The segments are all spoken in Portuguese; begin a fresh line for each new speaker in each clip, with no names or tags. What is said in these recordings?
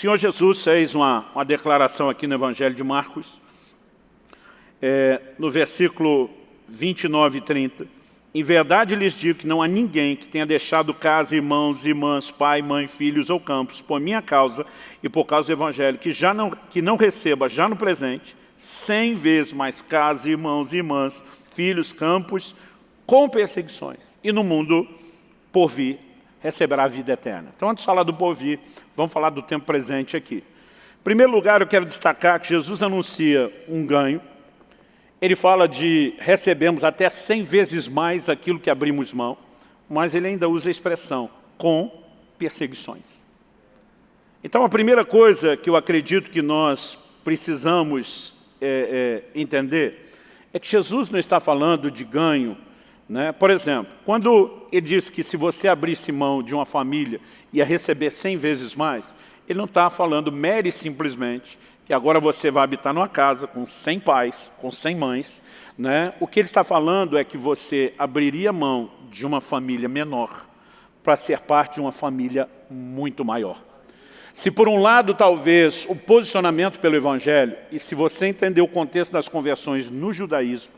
Senhor Jesus fez uma declaração aqui no Evangelho de Marcos, no versículo 29 e 30. Em verdade lhes digo que não há ninguém que tenha deixado casa, irmãos, irmãs, pai, mãe, filhos ou campos, por minha causa e por causa do Evangelho, que não receba já no presente 100 vezes mais casa, irmãos, irmãs, filhos, campos, com perseguições. E no mundo por vir receberá a vida eterna. Então, antes de falar do por vir, vamos falar do tempo presente aqui. Em primeiro lugar, eu quero destacar que Jesus anuncia um ganho. Ele fala de recebemos até 100 vezes mais aquilo que abrimos mão, mas ele ainda usa a expressão com perseguições. Então, a primeira coisa que eu acredito que nós precisamos entender é que Jesus não está falando de ganho, né? Por exemplo, quando ele diz que se você abrisse mão de uma família ia receber 100 vezes mais, ele não está falando mero e simplesmente que agora você vai habitar numa casa com 100 pais, com 100 mães, né? O que ele está falando é que você abriria mão de uma família menor para ser parte de uma família muito maior. Se por um lado, talvez, o posicionamento pelo Evangelho, e se você entender o contexto das conversões no judaísmo,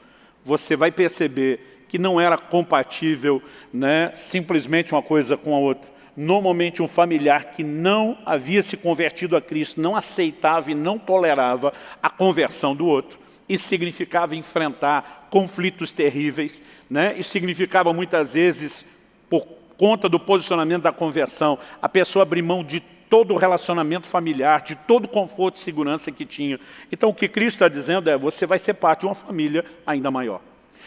você vai perceber que não era compatível, né, simplesmente uma coisa com a outra. Normalmente um familiar que não havia se convertido a Cristo, não aceitava e não tolerava a conversão do outro. Isso significava enfrentar conflitos terríveis, né? Isso significava muitas vezes, por conta do posicionamento da conversão, a pessoa abrir mão de todo o relacionamento familiar, de todo o conforto e segurança que tinha. Então o que Cristo está dizendo é, você vai ser parte de uma família ainda maior.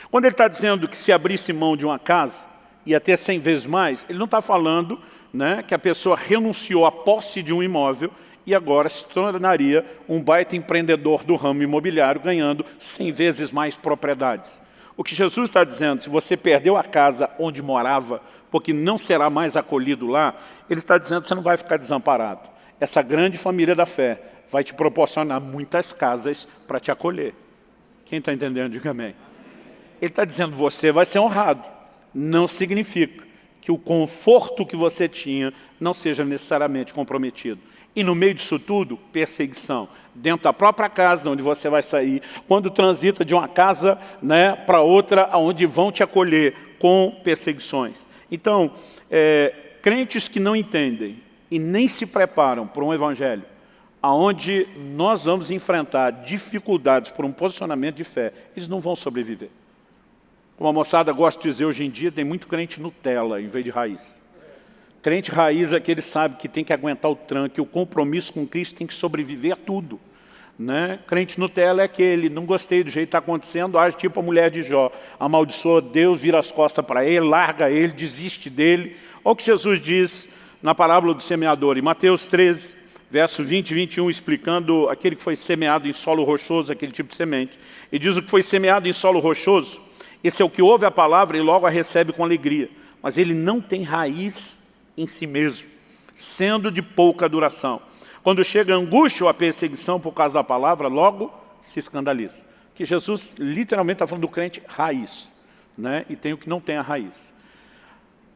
Quando ele está dizendo que se abrisse mão de uma casa, ia ter 100 vezes mais, ele não está falando, né, que a pessoa renunciou à posse de um imóvel e agora se tornaria um baita empreendedor do ramo imobiliário, ganhando 100 vezes mais propriedades. O que Jesus está dizendo, se você perdeu a casa onde morava, porque não será mais acolhido lá, ele está dizendo que você não vai ficar desamparado. Essa grande família da fé vai te proporcionar muitas casas para te acolher. Quem está entendendo, diga amém. Ele está dizendo, você vai ser honrado. Não significa que o conforto que você tinha não seja necessariamente comprometido. E no meio disso tudo, perseguição. Dentro da própria casa, onde você vai sair, quando transita de uma casa, né, para outra, onde vão te acolher com perseguições. Então, crentes que não entendem e nem se preparam para um evangelho, onde nós vamos enfrentar dificuldades por um posicionamento de fé, eles não vão sobreviver. Como a moçada gosta de dizer hoje em dia, tem muito crente Nutella em vez de raiz. Crente raiz é que ele sabe que tem que aguentar o tranco, o compromisso com Cristo tem que sobreviver a tudo. Né? Crente Nutella é aquele, não gostei do jeito que está acontecendo, age tipo a mulher de Jó, amaldiçoa Deus, vira as costas para ele, larga ele, desiste dele. Olha o que Jesus diz na parábola do semeador, em Mateus 13, verso 20 e 21, explicando aquele que foi semeado em solo rochoso, aquele tipo de semente. E diz o que foi semeado em solo rochoso, esse é o que ouve a palavra e logo a recebe com alegria. Mas ele não tem raiz em si mesmo, sendo de pouca duração. Quando chega a angústia ou a perseguição por causa da palavra, logo se escandaliza. Que Jesus literalmente está falando do crente raiz, né? E tem o que não tem a raiz.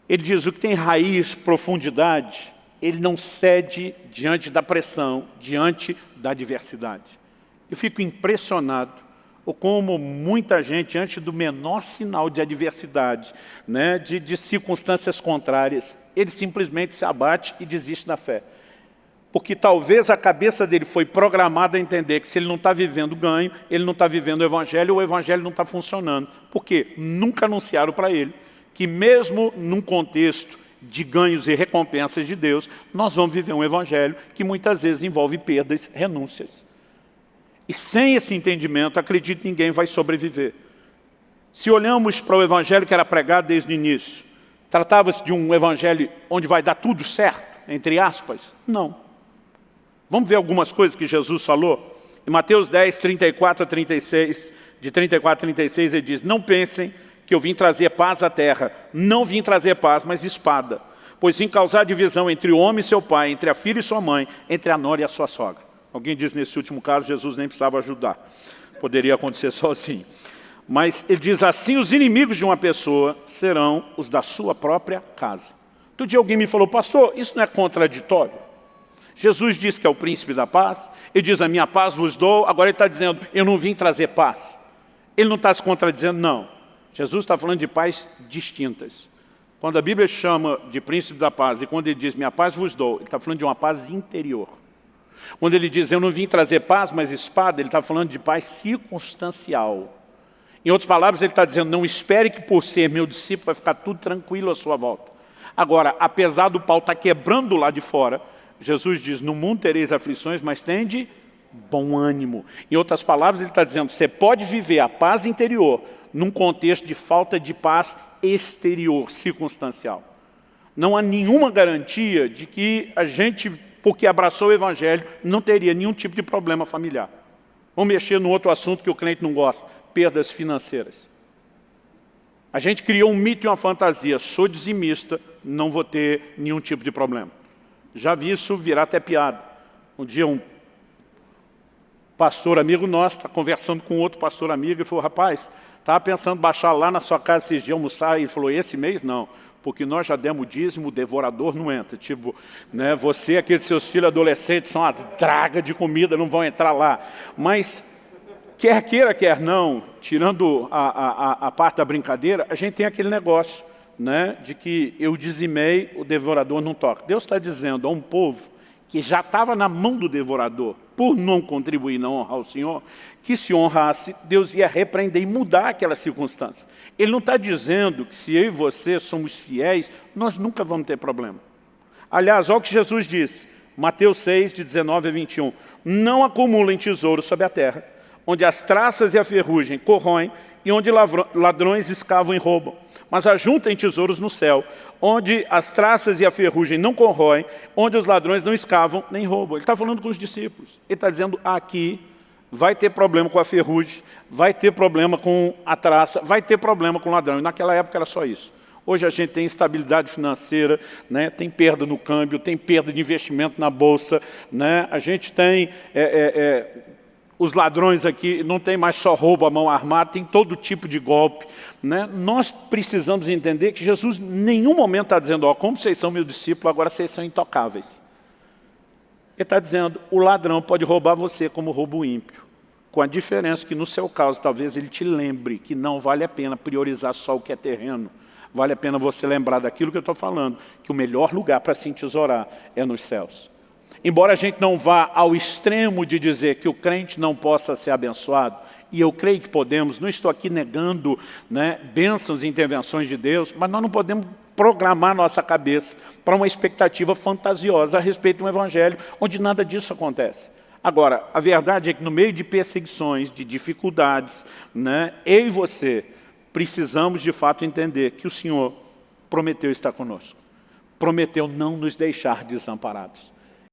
Ele diz, o que tem raiz, profundidade, ele não cede diante da pressão, diante da adversidade. Eu fico impressionado ou como muita gente, antes do menor sinal de adversidade, né, de circunstâncias contrárias, ele simplesmente se abate e desiste da fé. Porque talvez a cabeça dele foi programada a entender que se ele não está vivendo ganho, ele não está vivendo o evangelho não está funcionando. Porque nunca anunciaram para ele que mesmo num contexto de ganhos e recompensas de Deus, nós vamos viver um evangelho que muitas vezes envolve perdas, renúncias. E sem esse entendimento, acredito que ninguém vai sobreviver. Se olhamos para o evangelho que era pregado desde o início, tratava-se de um evangelho onde vai dar tudo certo, entre aspas? Não. Vamos ver algumas coisas que Jesus falou? Em Mateus 10, 34 a 36, de 34 a 36, ele diz, não pensem que eu vim trazer paz à terra. Não vim trazer paz, mas espada. Pois vim causar divisão entre o homem e seu pai, entre a filha e sua mãe, entre a nora e a sua sogra. Alguém diz nesse último caso, Jesus nem precisava ajudar. Poderia acontecer sozinho. Mas ele diz assim, os inimigos de uma pessoa serão os da sua própria casa. Outro dia alguém me falou, pastor, isso não é contraditório? Jesus diz que é o príncipe da paz, ele diz, a minha paz vos dou, agora ele está dizendo, eu não vim trazer paz. Ele não está se contradizendo, não. Jesus está falando de paz distintas. Quando a Bíblia chama de príncipe da paz e quando ele diz, minha paz vos dou, ele está falando de uma paz interior. Quando ele diz, eu não vim trazer paz, mas espada, ele está falando de paz circunstancial. Em outras palavras, ele está dizendo, não espere que por ser meu discípulo vai ficar tudo tranquilo à sua volta. Agora, apesar do pau estar quebrando lá de fora, Jesus diz, no mundo tereis aflições, mas tende bom ânimo. Em outras palavras, ele está dizendo, você pode viver a paz interior num contexto de falta de paz exterior, circunstancial. Não há nenhuma garantia de que a gente, porque abraçou o Evangelho, não teria nenhum tipo de problema familiar. Vamos mexer no outro assunto que o crente não gosta, perdas financeiras. A gente criou um mito e uma fantasia, sou dizimista, não vou ter nenhum tipo de problema. Já vi isso virar até piada. Um dia um pastor amigo nosso está conversando com outro pastor amigo e falou, rapaz, estava pensando em baixar lá na sua casa esses dias almoçar, e ele falou, esse mês não, porque nós já demos dízimo, o devorador não entra. Tipo, né, você e aqueles seus filhos adolescentes são uma draga de comida, não vão entrar lá. Mas, quer queira, quer não, tirando a parte da brincadeira, a gente tem aquele negócio, né, de que eu dizimei, o devorador não toca. Deus está dizendo a um povo que já estava na mão do devorador, por não contribuir, não honrar o Senhor, que se honrasse, Deus ia repreender e mudar aquela circunstância. Ele não está dizendo que se eu e você somos fiéis, nós nunca vamos ter problema. Aliás, olha o que Jesus disse, Mateus 6, de 19 a 21. Não acumulem tesouros sobre a terra, onde as traças e a ferrugem corroem e onde ladrões escavam e roubam. Mas ajuntem tesouros no céu, onde as traças e a ferrugem não corroem, onde os ladrões não escavam nem roubam. Ele está falando com os discípulos. Ele está dizendo, aqui vai ter problema com a ferrugem, vai ter problema com a traça, vai ter problema com o ladrão. E naquela época era só isso. Hoje a gente tem instabilidade financeira, né? Tem perda no câmbio, tem perda de investimento na bolsa, né? A gente tem... os ladrões aqui não tem mais só roubo à mão armada, tem todo tipo de golpe, né? Nós precisamos entender que Jesus em nenhum momento está dizendo, ó, como vocês são meus discípulos, agora vocês são intocáveis. Ele está dizendo, o ladrão pode roubar você como rouba o ímpio, com a diferença que no seu caso, talvez ele te lembre que não vale a pena priorizar só o que é terreno, vale a pena você lembrar daquilo que eu estou falando, que o melhor lugar para se entesourar é nos céus. Embora a gente não vá ao extremo de dizer que o crente não possa ser abençoado, e eu creio que podemos, não estou aqui negando, né, bênçãos e intervenções de Deus, mas nós não podemos programar nossa cabeça para uma expectativa fantasiosa a respeito de um evangelho onde nada disso acontece. Agora, a verdade é que no meio de perseguições, de dificuldades, né, eu e você precisamos de fato entender que o Senhor prometeu estar conosco, prometeu não nos deixar desamparados.